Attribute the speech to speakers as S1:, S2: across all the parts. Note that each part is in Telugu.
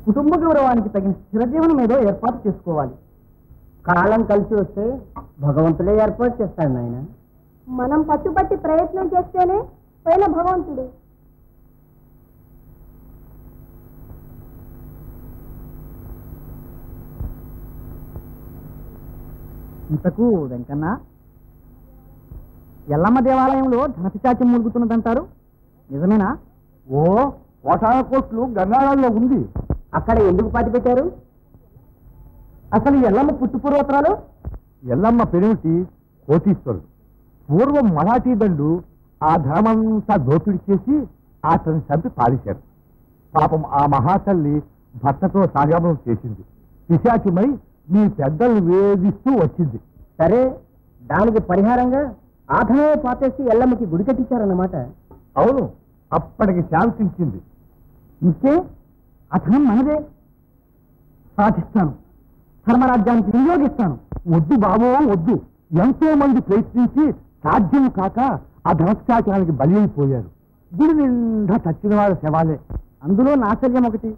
S1: కుటుంబ గౌరవానికి తగిన స్థిరజీవనం ఏదో ఏర్పాటు చేసుకోవాలి. కాలం కలిసి వస్తే భగవంతుడే ఏర్పాటు చేస్తాడు నాయన.
S2: మనం పట్టుబట్టి ప్రయత్నం చేస్తేనే పైన భగవంతుడు.
S1: ఇంతకు వెంకన్న, ఎల్లమ్మ దేవాలయంలో ధనపిశాచం మురుగుతున్నదంటారు, నిజమేనా?
S3: ఓ కోటాల కోట్లు గంగాళంలో ఉంది.
S1: అక్కడ ఎందుకు పాతి పెట్టారు? అసలు ఎల్లమ్మ పుట్టుపూర్వోత్తరాలు?
S3: ఎల్లమ్మ పెనుటి కోటీశ్వరుడు. పూర్వం మరాఠీ దండు ఆ ధనమంతా దోపిడీ చేసి అతన్ని చంపి పారేశారు. పాపం ఆ మహాతల్లి భర్తతో సాగమనం చేసింది. పిశాచిమై మీ పెద్దలను వేధిస్తూ వచ్చింది.
S1: సరే, దానికి పరిహారంగా ఆ ధనమే పాతేసి ఎల్లమ్మకి గుడి కట్టించారన్నమాట.
S3: అవును, అప్పటికి శాంతించింది.
S1: ఇంకే ఆ ధనం మనదే. సాధిస్తాను, ధర్మరాజ్యానికి వినియోగిస్తాను.
S3: వద్దు బాబో వద్దు. ఎంతో మంది ప్రయత్నించి సాధ్యం కాక ఆ ధనశాచానికి బలి అయిపోయారు. గుడి నిండా చచ్చిన వాళ్ళ శవాలే.
S1: అందులో నాశల్యం ఒకటి.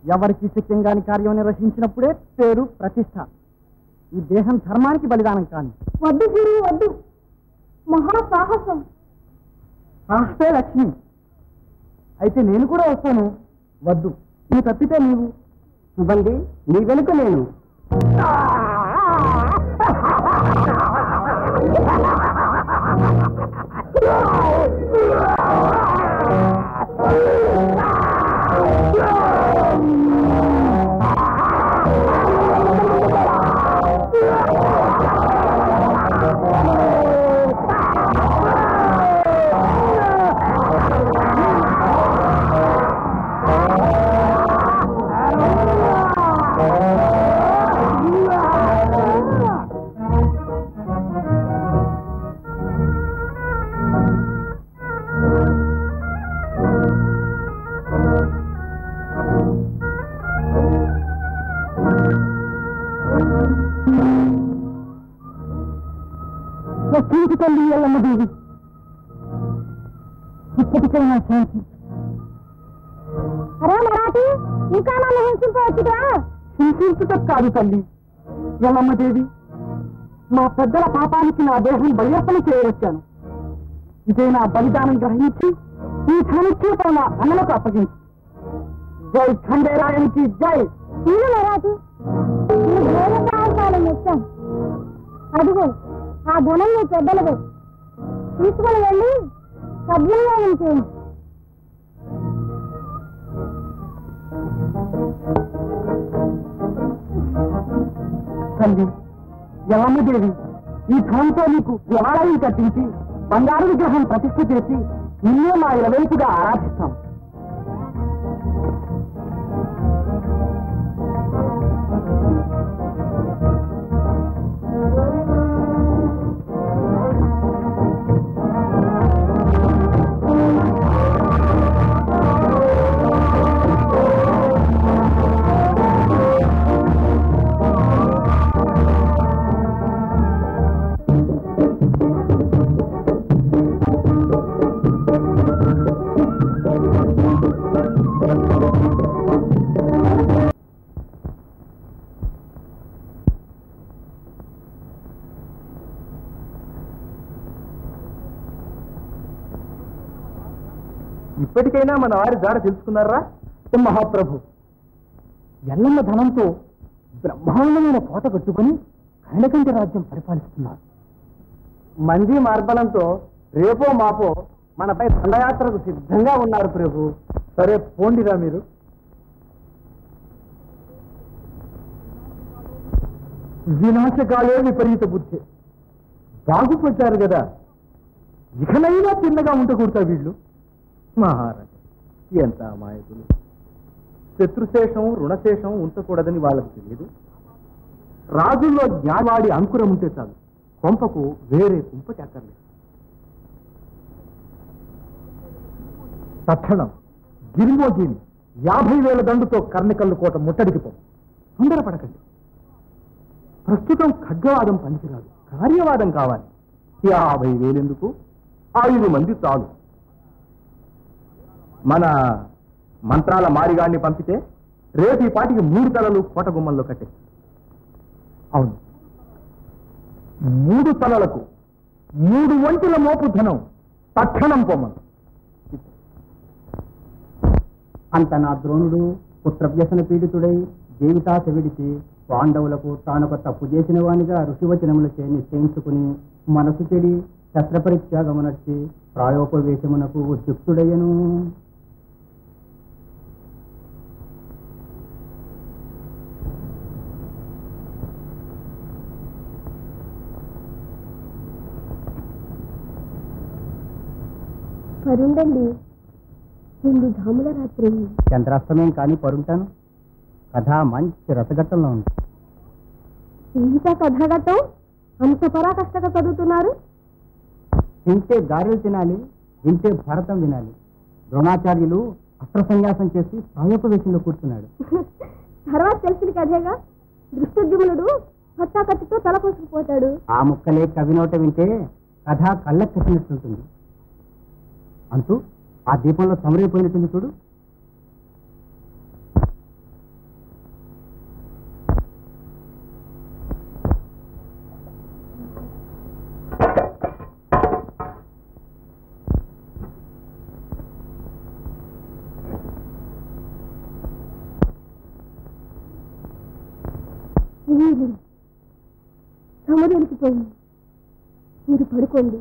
S1: ఎవరికి శక్యం కాని కార్యం నిర్వహించినప్పుడే పేరు, ప్రతిష్ట. ఈ దేహం ధర్మానికి బలిదానం కాని.
S2: వద్దు గురు, వద్దు. మహాసాహసం.
S1: సాహసే లక్ష్మి. అయితే నేను కూడా వస్తాను. వద్దు, నువ్వు తప్పితే నీవు. సుబంది, నీ వెనుక నేను. తల్లి ఎల్లమ్మదేవి, ఇప్పటికైనా శాంతి.
S2: అరే మరాఠీ, ఇంకా నన్ను హింసించవచ్చుగా?
S1: హింసించుట కాదు తల్లి ఎల్లమ్మదేవి. మా పెద్దల పాపానికి నా దేహం బలియర్పణ చేయవచ్చాను. ఇదే నా బలిదానం గ్రహించి ఈ ధనుక్షేపం నా అన్నలకు అప్పగించు. జై ఖండేరాయనికి జై.
S2: మరాఠీ, ఈ ఘోర సాహసాలు మెచ్చాను. అదిగో ఆ ధనం నీ పెద్దలదే. తీసుకుని వెళ్ళి సద్వినియోగం చేయండి.
S1: తల్లి ఎల్లమ్మదేవి, ఈ ధనంతో నీకు దేవాలయం కట్టించి బంగారు విగ్రహం ప్రతిష్ఠ చేసి నిన్నే మా ఇలవేపుగా ఆరాధిస్తాం.
S3: ఇప్పటికైనా మన వారి జాడ తెలుసుకున్నారా?
S1: మహాప్రభు, ఎల్లమ్మ ధనంతో బ్రహ్మాండమైన కోట కట్టుకుని ఖండకంటి రాజ్యం పరిపాలిస్తున్నారు. మంది మార్బలంతో రేపో మాపో మనపై దండయాత్రకు సిద్ధంగా ఉన్నారు ప్రభు.
S3: సరే పోండిరా మీరు. వినాశకాలే విపరీత బుద్ధి. బాగుపడ్డారు కదా, ఇకనైనా చిన్నగా ఉండకూడతా వీళ్ళు.
S1: మహారాజా, ఎంత అమాయకులు. శత్రుశేషం రుణశేషం ఉంచకూడదని వాళ్ళకు తెలియదు.
S3: రాజుల్లో జ్ఞానవాడి అంకురం ఉంటే చాలు, కొంపకు వేరే కుంపటి అక్కర్లేదు. తక్షణం గిరిమోగిని 50,000 దండుతో కర్ణికల్లు కోట ముట్టడికి తొందరపడకండి. ప్రస్తుతం ఖడ్గవాదం పనికిరాదు, కార్యవాదం కావాలి. 50,000 ఎందుకు? 5 మంది చాలు. మన మంత్రాల మారిగాడిని పంపితే రేపు ఈ పాటికి 3 తలలు కోట గుమ్మంలో కట్టేస్తాడు. అవును, 3 తలలకు 3 వంతుల మోపు ధనం తక్షణం పొమ్మను.
S1: అంత నా ద్రోణుడు పుత్రవ్యసన పీడితుడై జీవితాశ విడిచి పాండవులకు తానొక తప్పు చేసిన వానిగా ఋషివచనములచే నిశ్చయించుకుని మనసు చెడి శస్త్రపరిత్యాగమునర్చి ప్రాయోపవేశమునకు ఉద్యుక్తుడయ్యను.
S2: పరుండండి, 2 ధాముల రాత్రి.
S1: చంద్రాస్తమయం కానీ పరుంటాను. కథ మంచి రసఘట్టంలో ఉంది.
S2: ఇంకా కథాగతం అంత పరాకష్టంగా చదువుతున్నారు.
S1: తింటే గారెలు తినాలి, వింటే భారతం వినాలి. ద్రోణాచార్యులు అస్త్ర సన్యాసం చేసి ప్రాయోపవేశంలో కూర్చున్నాడు.
S2: తర్వాత తెలిసిన కథేగా, దృష్టజుమ్నుడు పట్టాకత్తితో తల కోసుకుపోతాడు.
S1: ఆ ముక్కలే కవినోట వింటే కథ కళ్ళకు కట్టినట్టుంటుంది. అంటూ ఆ దీపంలో సమరైపోయినట్టుంది చూడు.
S2: సమరానికి పోయింది, మీరు పడుకోండి.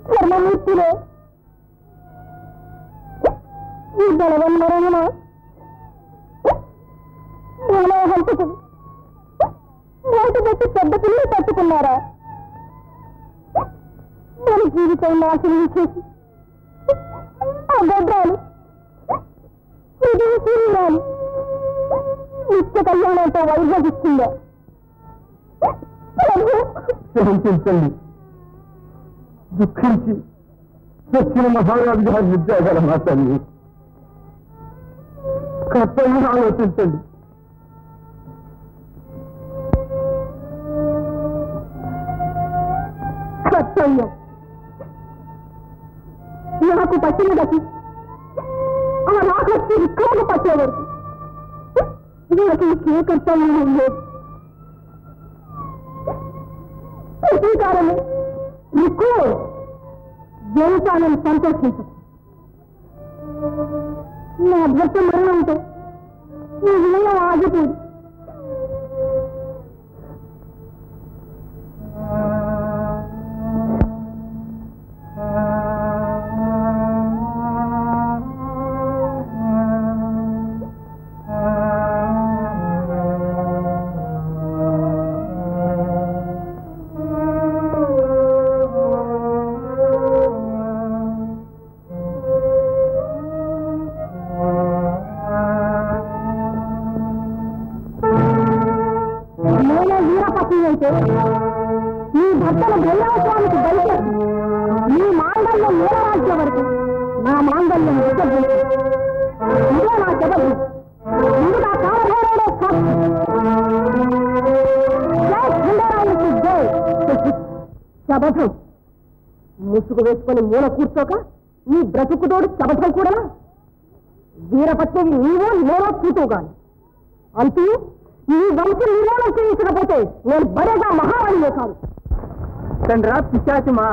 S2: ధర్మమూర్తిలో ఈ బలవన్మరణ హంతకు నోటు పెట్టి పెద్ద పిల్లలు పట్టుకున్నారా? మన జీవితం నాశనం చేసి అభద్రాలు సూర్యురాలు నిత్య కళ్యాణంతో వైభవిస్తుందా?
S3: శాంతించండి, దుఃఖించి సత్యం మహారాజు గారి విద్యాగల మా తల్లి. కర్తవ్యం ఆలోచించండి.
S2: కర్తవ్యం నాకు పట్టిన గతి ఆ రాకొచ్చి విక్రమ పట్టే వరకు నాకు ఇంకే కర్తవ్యం లేదు. ప్రతీకారము రిక్కు జయించాలని సంతోషించు. నా భర్త మరణంతో నీ వినయం ఆగిపోయింది. నీ భర్తను బ్రహ్మోత్సవానికి బయటేసి నీ మాంగళ్యం నీలరాజ్య వరకు నా మాంగళ్యం విసర్జించి ఇదే నా చెబులు. ఇది నా కాలభైరవుడే సాక్షి. జై శబధం ముసుగు వేసుకొని మూల కూర్చోక నీ బ్రతుకుతోడు శబధం కూడా. వీరపత్ని నీవో నేనో చూతూగాను. అంటూ ఈ వంశం నిర్మాణం చేయించకపోతే నేను బరేగా మహారాణినే కాదు.
S3: తండ్రా పిశాచమా,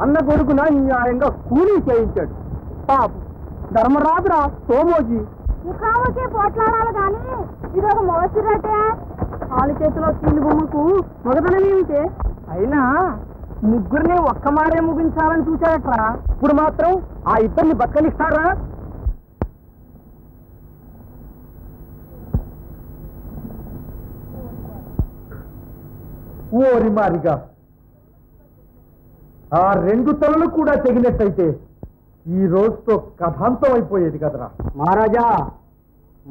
S3: అన్న కొడుకున న్యాయంగా కూలీ చేయించాడు. పాప ధర్మరాజురా సోమోజీ.
S2: ముఖాముఖి పోట్లాడాలి కానీ ఇదొక మోసిరటే. కాలు చేతిలో కీలు బొమ్మకు మగతనమేమిటే.
S1: అయినా ముగ్గురిని ఒక్క మారే ముగించాలని చూచాడట్రా. ఇప్పుడు మాత్రం ఆ ఇద్దరిని బక్కలిస్తారా?
S3: ఓరి మారిగా, ఆ 2 తలలు కూడా తెగినట్టయితే ఈ రోజుతో కథాంతం అయిపోయేది కదరా.
S1: మహారాజా,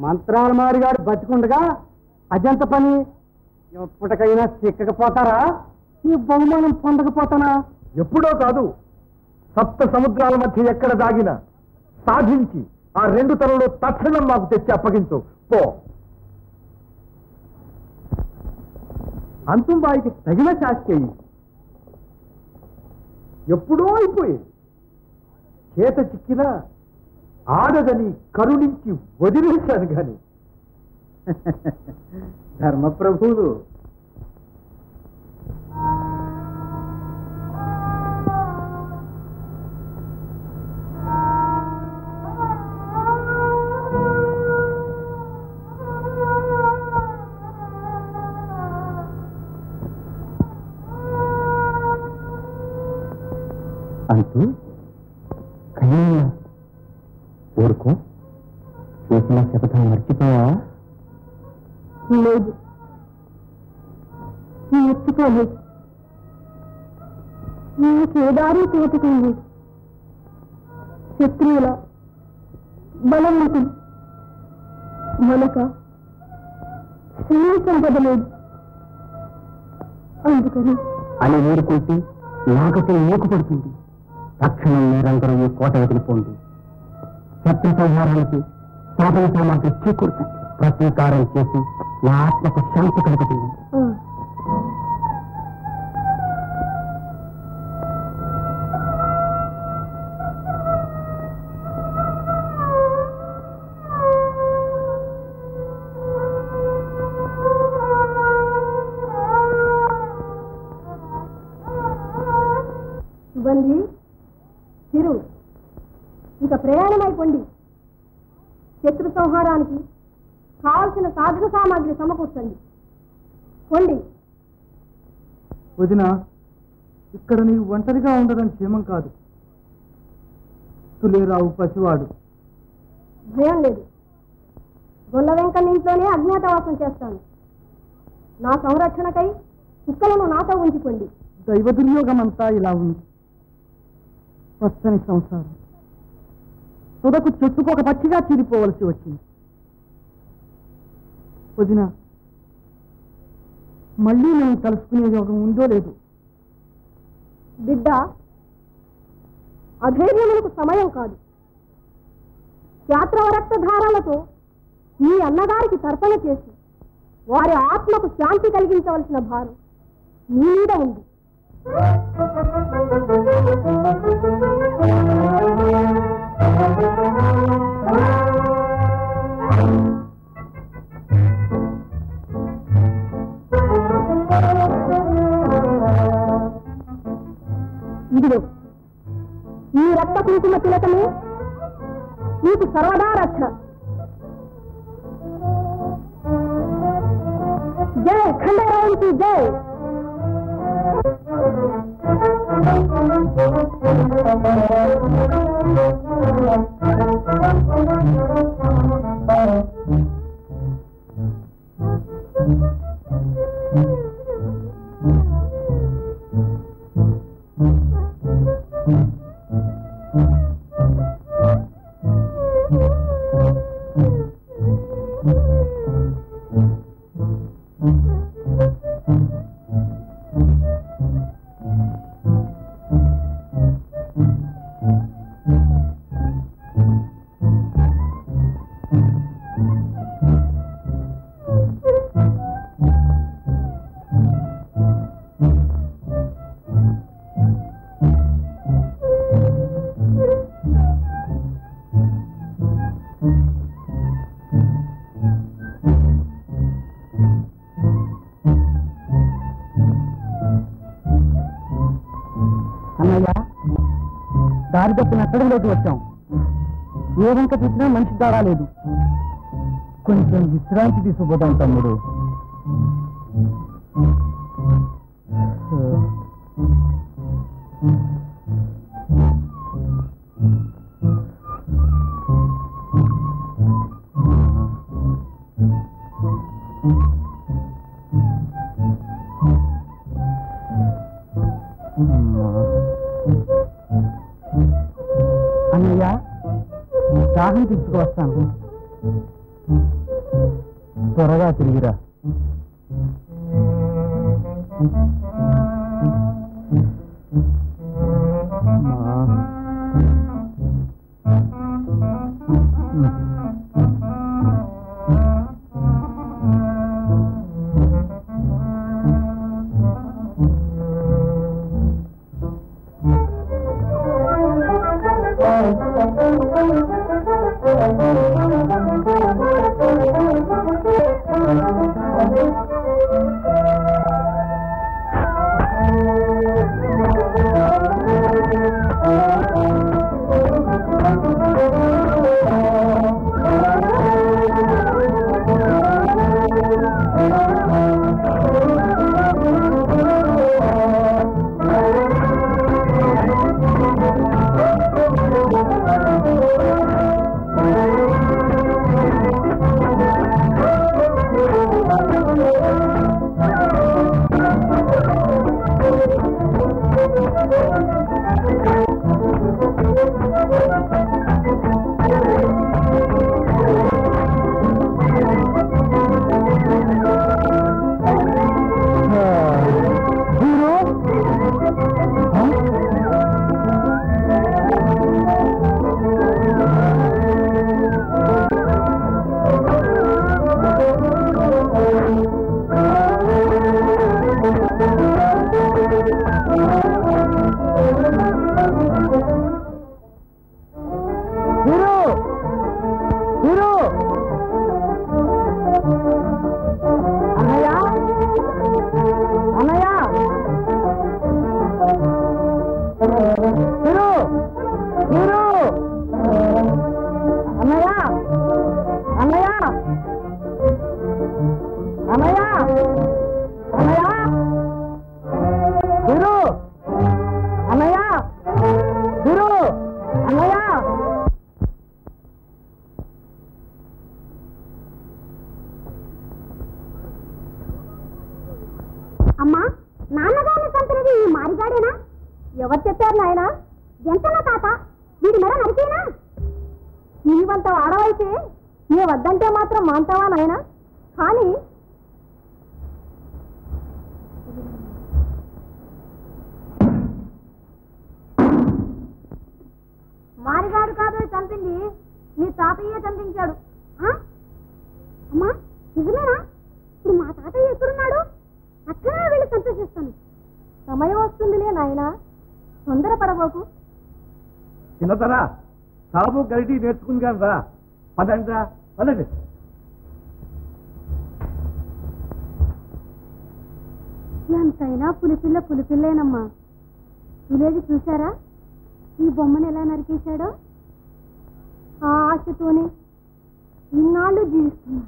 S1: మంత్రాల మారిగాడు బతికుండగా అజంత పని ఎప్పటికైనా చిక్కకపోతారా? ఈ బహుమానం పొందకపోతానా?
S3: ఎప్పుడో కాదు, సప్త సముద్రాల మధ్య ఎక్కడ దాగిన సాధించి ఆ 2 తలలు తక్షణం మాకు తెచ్చి అప్పగించు పో. అంతుంబాయికి తగిన శాస్త్రేయి ఎప్పుడో అయిపోయి చేత చిక్కిన ఆడదని కరుణించి వదిలేశాను గాని. ధర్మప్రభువులు
S1: అంటూ కయ్యా ఊరుకో, చేసిన శపథం మర్చిపోయావా?
S2: లేదు, మర్చిపోలేదు. నాకు ఏ దారి తోటకం లేదు. శత్రువుల బలవంతులు మనక స్త్రీ సంపద లేదు. అందుకని
S1: అని ఊరుకుంటే నాకతే మూకుపడుతుంది. తక్షణం మీరందరూ ఈ కోట వదిలిపోండి. శత్రు సంహారానికి సాధన సామాగ్రి చేకూరుతుంది. ప్రతీకారం చేసి నా ఆత్మకు శాంతి కలుగుతుంది.
S2: బంధి చిరు, ఇక ప్రయాణమైపోండి. శత్రు సంహారానికి కావలసిన సాధన సామాగ్రి సమకూర్చండి. పొండి.
S1: వదిన, ఇక్కడ నీవు ఒంటరిగా ఉండడం క్షేమం కాదు. తులేరావు పసివాడు.
S2: భయం లేదు. గొల్ల వెంకన్న ఇంట్లోనే అజ్ఞాతవాసం చేస్తాను. నా సంరక్షణకై కుక్కలను నాతో ఉంచిపోండి.
S1: దైవ దుర్యోగం అంతా ఇలా ఉంది. పచ్చని సంసారం తుదకు చెట్టుకొక పచ్చిగా చీలిపోవలసి వచ్చింది. వదిన, మళ్ళీ నేను కలుసుకునే యోగం ఉందో లేదు.
S2: బిడ్డ, అధైర్యములకు సమయం కాదు. శాస్త్రవరక్తధారాలతో మీ అన్నగారికి తర్పణ చేసి వారి ఆత్మకు శాంతి కలిగించవలసిన భారం మీ మీద ఉంది. ఇదిగో ఈ రక్త కుంకుమ తిలకమే నీకు సర్వదా రక్ష. జై ఖండరావుకి జై.
S1: దారి తప్పిన అక్కడంలోకి వచ్చాం. ఏ వంక చూసినా మనిషి దాడా లేదు. కొంచెం విశ్రాంతి తీసుకుపోతాం తమ్ముడు. అన్నయ్య, దాహం తీసుకువస్తాను. త్వరగా తిరిగిరా.
S2: అమ్మా, నాన్నగారిని చంపినది ఈ మారిగాడేనా? ఎవరు చెప్పారు నాయన? ఎంతలా తాత, వీడి మెడ నరికేనా? నీవంత ఆడవైతే నీ వద్దంటే మాత్రం మాంతావా నాయన? కానీ మారిగాడు కాదు చంపింది, మీ తాతయ్యే చంపించాడు. అమ్మా నిజమేనా? ఇప్పుడు మా తాతయ్య ఎక్కడున్నాడు? అట్లా వెళ్ళి సంతోషిస్తాను. సమయం వస్తుందిలే నాయన, తొందరపడబోకు.
S3: చిన్నతరా సాబు గరిటి నేర్చుకుని కానీ రా. పదండి రా, పదండి.
S2: ఎంతైనా పులిపిల్ల పులిపిల్లేనమ్మా. సులేది చూశారా ఈ బొమ్మను ఎలా నరికేశాడో? ఆ ఆశతోనే ఇన్నాళ్ళు జీవిస్తున్నా.